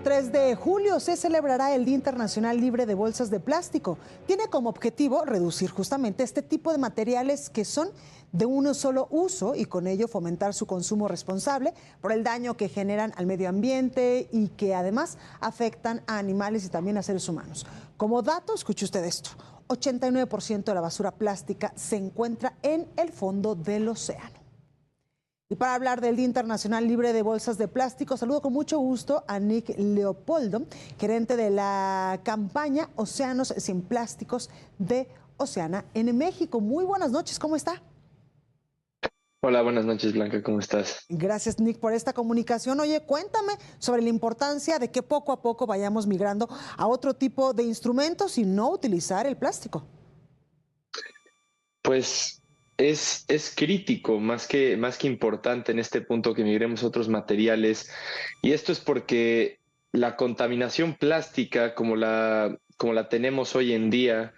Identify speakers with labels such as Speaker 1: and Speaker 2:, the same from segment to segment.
Speaker 1: 3 de julio se celebrará el Día Internacional Libre de Bolsas de Plástico. Tiene como objetivo reducir justamente este tipo de materiales que son de un solo uso y con ello fomentar su consumo responsable por el daño que generan al medio ambiente y que además afectan a animales y también a seres humanos. Como dato, escuche usted esto, 89% de la basura plástica se encuentra en el fondo del océano. Y para hablar del Día Internacional Libre de Bolsas de Plástico, saludo con mucho gusto a Nick Leopoldo, gerente de la campaña Océanos sin Plásticos de Oceana en México. Muy buenas noches, ¿cómo está?
Speaker 2: Hola, buenas noches, Blanca, ¿cómo estás?
Speaker 1: Gracias, Nick, por esta comunicación. Oye, cuéntame sobre la importancia de que poco a poco vayamos migrando a otro tipo de instrumentos y no utilizar el plástico.
Speaker 2: Pues es crítico, más que importante en este punto que migremos a otros materiales. Y esto es porque la contaminación plástica, como la tenemos hoy en día,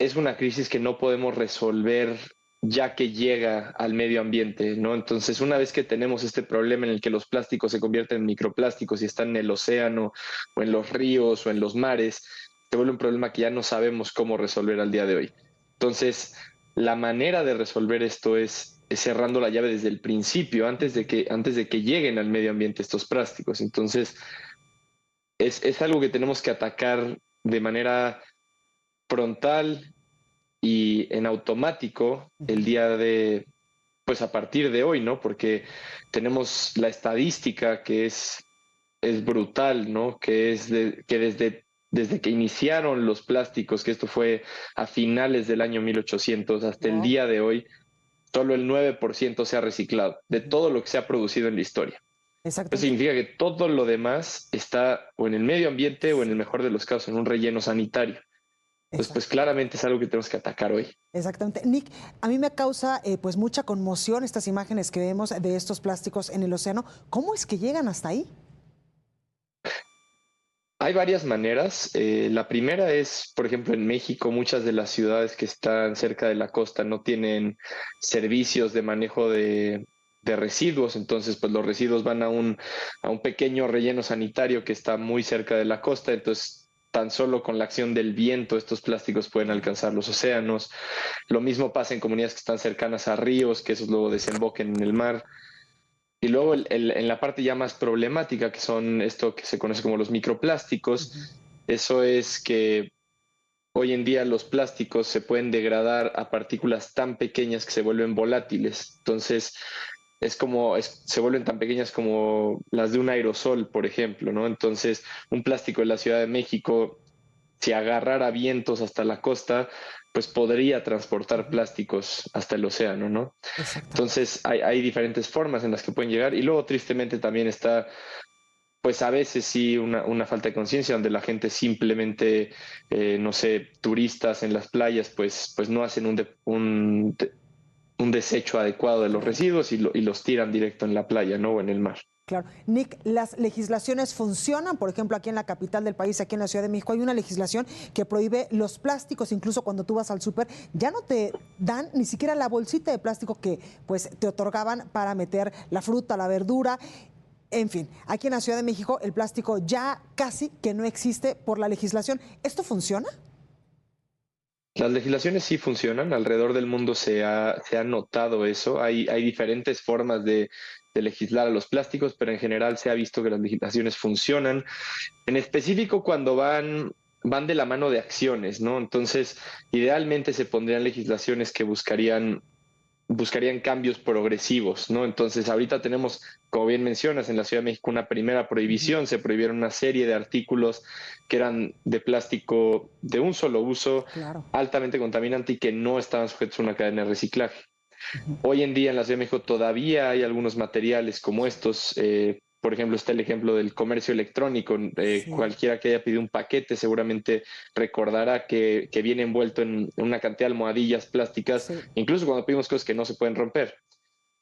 Speaker 2: es una crisis que no podemos resolver ya que llega al medio ambiente, ¿no? Entonces, una vez que tenemos este problema en el que los plásticos se convierten en microplásticos y están en el océano o en los ríos o en los mares, se vuelve un problema que ya no sabemos cómo resolver al día de hoy. Entonces, la manera de resolver esto es cerrando la llave desde el principio, antes de que lleguen al medio ambiente estos plásticos. Entonces, es algo que tenemos que atacar de manera frontal y en automático el día de, pues a partir de hoy, ¿no? Porque tenemos la estadística que es brutal, ¿no? Que desde que iniciaron los plásticos, que esto fue a finales del año 1800 hasta el
Speaker 1: Wow.
Speaker 2: día de hoy, solo el 9% se ha reciclado de todo lo que se ha producido en la historia. Eso
Speaker 1: Exactamente.
Speaker 2: significa que todo lo demás está o en el medio ambiente o en el mejor de los casos en un relleno sanitario. Entonces, pues
Speaker 1: Exacto.
Speaker 2: claramente es algo que tenemos que atacar hoy.
Speaker 1: Exactamente. Nick, a mí me causa pues mucha conmoción estas imágenes que vemos de estos plásticos en el océano. ¿Cómo es que llegan hasta ahí?
Speaker 2: Hay varias maneras. La primera es, por ejemplo, en México, muchas de las ciudades que están cerca de la costa no tienen servicios de manejo de residuos, entonces pues los residuos van a un pequeño relleno sanitario que está muy cerca de la costa, entonces tan solo con la acción del viento estos plásticos pueden alcanzar los océanos. Lo mismo pasa en comunidades que están cercanas a ríos, que esos luego desemboquen en el mar. Y luego en la parte ya más problemática, que son esto que se conoce como los microplásticos,
Speaker 1: Ujú.
Speaker 2: eso es que hoy en día los plásticos se pueden degradar a partículas tan pequeñas que se vuelven volátiles. Entonces, se vuelven tan pequeñas como las de un aerosol, por ejemplo, ¿no? Entonces, un plástico de la Ciudad de México, si agarrara vientos hasta la costa, pues podría transportar
Speaker 1: Ujú.
Speaker 2: plásticos hasta el océano, ¿no?
Speaker 1: Exactamente.
Speaker 2: Entonces hay diferentes formas en las que pueden llegar y luego tristemente también está, pues a veces sí, una falta de conciencia donde la gente simplemente, no sé, turistas en las playas, pues no hacen un desecho adecuado de los
Speaker 1: Claro.
Speaker 2: residuos y los tiran directo en la playa, ¿no? O en el mar.
Speaker 1: Claro. Nick, las legislaciones funcionan. Por ejemplo, aquí en la capital del país, aquí en la Ciudad de México, hay una legislación que prohíbe los plásticos. Incluso cuando tú vas al súper, ya no te dan ni siquiera la bolsita de plástico que pues te otorgaban para meter la fruta, la verdura. En fin, aquí en la Ciudad de México el plástico ya casi que no existe por la legislación. ¿Esto funciona?
Speaker 2: Las legislaciones sí funcionan, alrededor del mundo se ha notado eso. Hay diferentes formas de legislar a los plásticos, pero en general se ha visto que las legislaciones funcionan, en específico cuando van de la mano de acciones, ¿no? Entonces, idealmente se pondrían legislaciones que buscarían cambios progresivos, ¿no? Entonces, ahorita tenemos, como bien mencionas, en la Ciudad de México una primera
Speaker 1: Ujú.
Speaker 2: prohibición, se prohibieron una serie de artículos que eran de plástico de un solo uso,
Speaker 1: Claro.
Speaker 2: altamente contaminante y que no estaban sujetos a una cadena de reciclaje.
Speaker 1: Ujú.
Speaker 2: Hoy en día en la Ciudad de México todavía hay algunos materiales como estos. Por ejemplo, está el ejemplo del comercio electrónico.
Speaker 1: Sí,
Speaker 2: Cualquiera que haya pedido un paquete seguramente recordará que viene envuelto en una cantidad de almohadillas plásticas,
Speaker 1: sí.
Speaker 2: incluso cuando pedimos cosas que no se pueden romper.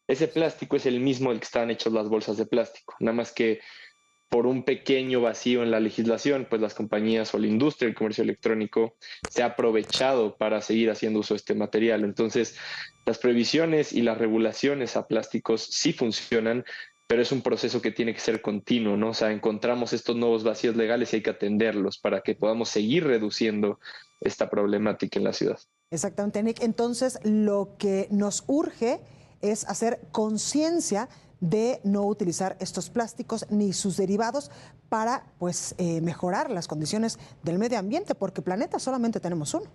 Speaker 2: Ese plástico es el mismo del que estaban hechas las bolsas de plástico, nada más que por un pequeño vacío en la legislación, pues las compañías o la industria del comercio electrónico se ha aprovechado para seguir haciendo uso de este material. Entonces, las prohibiciones y las regulaciones a plásticos sí funcionan, pero es un proceso que tiene que ser continuo, ¿no? O sea, encontramos estos nuevos vacíos legales y hay que atenderlos para que podamos seguir reduciendo esta problemática en la ciudad.
Speaker 1: Exactamente, Nick. Entonces, lo que nos urge es hacer conciencia de no utilizar estos plásticos ni sus derivados para pues mejorar las condiciones del medio ambiente, porque planeta solamente tenemos uno.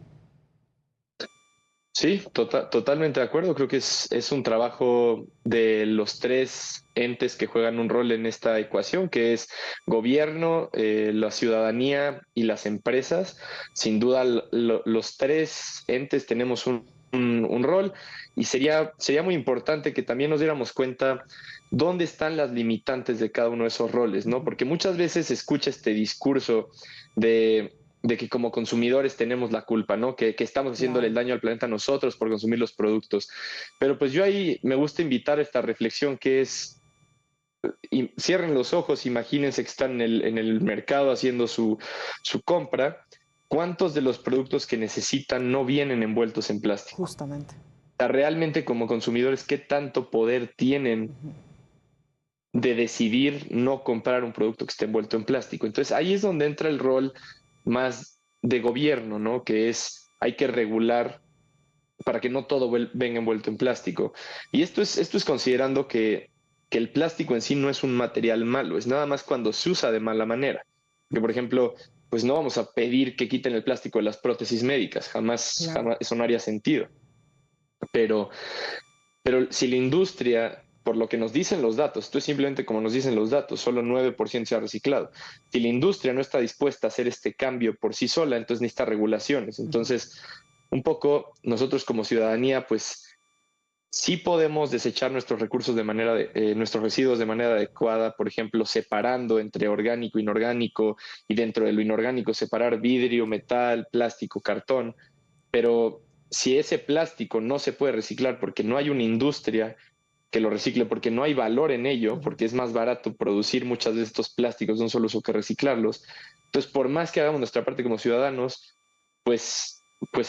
Speaker 2: Sí, totalmente de acuerdo. Creo que es un trabajo de los tres entes que juegan un rol en esta ecuación, que es gobierno, la ciudadanía y las empresas. Sin duda, los tres entes tenemos un rol y sería muy importante que también nos diéramos cuenta dónde están las limitantes de cada uno de esos roles, ¿no? Porque muchas veces se escucha este discurso de que como consumidores tenemos la culpa, ¿no? Que estamos haciéndole el
Speaker 1: Claro.
Speaker 2: daño al planeta nosotros por consumir los productos. Pero pues yo ahí me gusta invitar a esta reflexión que es, cierren los ojos, imagínense que están en el mercado haciendo su compra. ¿Cuántos de los productos que necesitan no vienen envueltos en plástico?
Speaker 1: Justamente.
Speaker 2: O sea, realmente como consumidores, ¿qué tanto poder tienen de decidir no comprar un producto que esté envuelto en plástico? Entonces ahí es donde entra el rol más de gobierno, ¿no? Que es, hay que regular para que no todo venga envuelto en plástico. Y esto es considerando que el plástico en sí no es un material malo, es nada más cuando se usa de mala manera. Que, por ejemplo, pues no vamos a pedir que quiten el plástico de las prótesis médicas,
Speaker 1: Claro.
Speaker 2: jamás eso no haría sentido. Pero pero si la industria, por lo que nos dicen los datos, esto es simplemente como nos dicen los datos, solo 9% se ha reciclado. Si la industria no está dispuesta a hacer este cambio por sí sola, entonces necesita regulaciones. Entonces, un poco nosotros como ciudadanía, pues sí podemos desechar nuestros recursos nuestros residuos de manera adecuada, por ejemplo, separando entre orgánico e inorgánico y dentro de lo inorgánico separar vidrio, metal, plástico, cartón, pero si ese plástico no se puede reciclar porque no hay una industria que lo recicle, porque no hay valor en ello, porque es más barato producir muchas de estos plásticos de un solo uso que reciclarlos, entonces por más que hagamos nuestra parte como ciudadanos, pues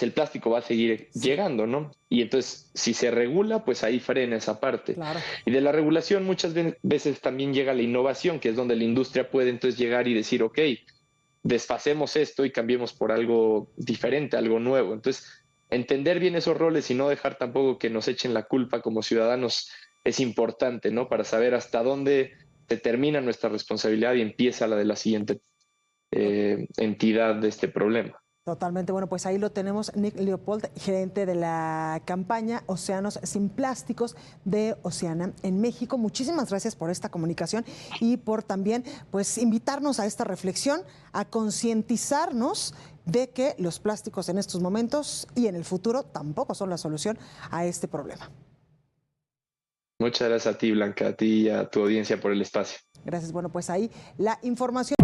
Speaker 2: el plástico va a seguir
Speaker 1: Sí,
Speaker 2: llegando, ¿no? Y entonces, si se regula, pues ahí frena esa parte.
Speaker 1: claro.
Speaker 2: Y de la regulación muchas veces también llega la innovación, que es donde la industria puede entonces llegar y decir, ok, desfacemos esto y cambiemos por algo diferente, algo nuevo. Entonces, entender bien esos roles y no dejar tampoco que nos echen la culpa como ciudadanos es importante, ¿no? Para saber hasta dónde se termina nuestra responsabilidad y empieza la de la siguiente entidad de este problema.
Speaker 1: Totalmente, bueno, pues ahí lo tenemos, Nick Leopold, gerente de la campaña Océanos sin Plásticos de Oceana en México. Muchísimas gracias por esta comunicación y por también pues invitarnos a esta reflexión, a concientizarnos de que los plásticos en estos momentos y en el futuro tampoco son la solución a este problema.
Speaker 2: Muchas gracias a ti, Blanca, a ti y a tu audiencia por el espacio.
Speaker 1: Gracias, bueno, pues ahí la información.